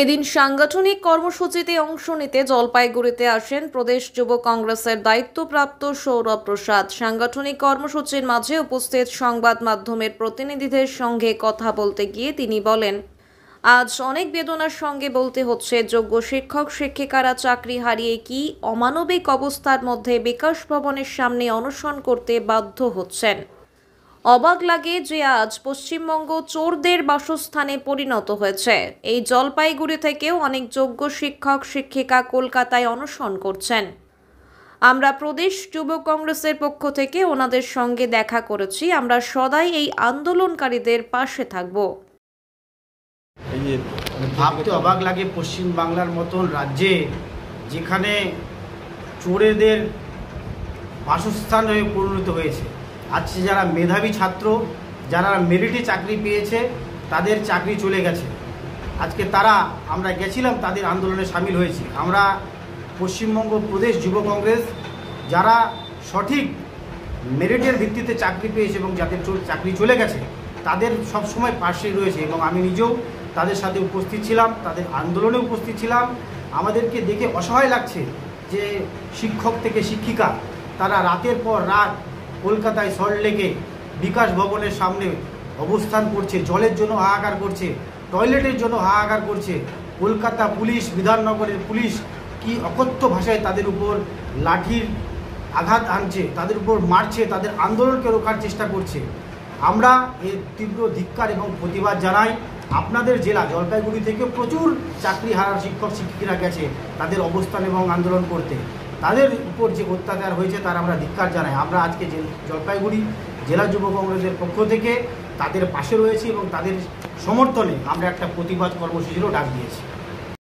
এদিন সাংগঠনিক কর্মসূচিতে অংশ নিতে জলপাইগুড়িতে আসেন প্রদেশ যুব কংগ্রেসের দায়িত্বপ্রাপ্ত সৌরভ প্রসাদ। সাংগঠনিক কর্মসূচির মাঝে উপস্থিত সংবাদ মাধ্যমের প্রতিনিধিদের সঙ্গে কথা বলতে গিয়ে তিনি বলেন, আজ অনেক বেদনার সঙ্গে বলতে হচ্ছে, যোগ্য শিক্ষক শিক্ষিকারা চাকরি হারিয়ে কি অমানবিক অবস্থার মধ্যে বিকাশ ভবনের সামনে অনশন করতে বাধ্য হচ্ছেন। অবাক লাগে যে আজ পশ্চিমবঙ্গ চোরদের বাসস্থানে পরিণত হয়েছে। এই জলপাইগুড়ি থেকেও অনেক যোগ্য শিক্ষক শিক্ষিকা কলকাতায় অনশন করছেন। আমরা প্রদেশ যুব কংগ্রেসের পক্ষ থেকে ওনাদের সঙ্গে দেখা করেছি। আমরা সদাই এই আন্দোলনকারীদের পাশে থাকব। ভাবতে অবাক লাগে, পশ্চিম বাংলার মতন রাজ্যে যেখানে চোরেদের বাসস্থান হয়ে পরিণত হয়েছে, আজকে যারা মেধাবী ছাত্র, যারা মেরিটে চাকরি পেয়েছে, তাদের চাকরি চলে গেছে। আজকে আমরা গেছিলাম, তাদের আন্দোলনে সামিল হয়েছি। আমরা পশ্চিমবঙ্গ প্রদেশ যুব কংগ্রেস যারা সঠিক মেরিটের ভিত্তিতে চাকরি পেয়েছে এবং যাদের চাকরি চলে গেছে, তাদের সবসময় পাশেই রয়েছে এবং আমি নিজেও তাদের সাথে উপস্থিত ছিলাম, তাদের আন্দোলনে উপস্থিত ছিলাম। আমাদেরকে দেখে অসহায় লাগছে যে শিক্ষক থেকে শিক্ষিকা তারা রাতের পর রাত কলকাতায় সল্টলেকে বিকাশ ভবনের সামনে অবস্থান করছে, জলের জন্য হাহাকার করছে, টয়লেটের জন্য হাহাকার করছে। কলকাতা পুলিশ, বিধাননগরের পুলিশ কি অকথ্য ভাষায় তাদের উপর লাঠির আঘাত আনছে, তাদের উপর মারছে, তাদের আন্দোলনকে রোখার চেষ্টা করছে। আমরা এর তীব্র ধিক্কার এবং প্রতিবাদ জানাই। আপনাদের জেলা জলপাইগুড়ি থেকে প্রচুর চাকরি হারার শিক্ষক শিক্ষিকারা গেছে তাদের অবস্থান এবং আন্দোলন করতে। তাদের উপর যে অত্যাচার হয়েছে তার আমরা ধিক্কার জানাই। আমরা আজকে জলপাইগুড়ি জেলা যুব কংগ্রেসের পক্ষ থেকে তাদের পাশে রয়েছি এবং তাদের সমর্থনে আমরা একটা প্রতিবাদ কর্মসূচিরও ডাক দিয়েছি।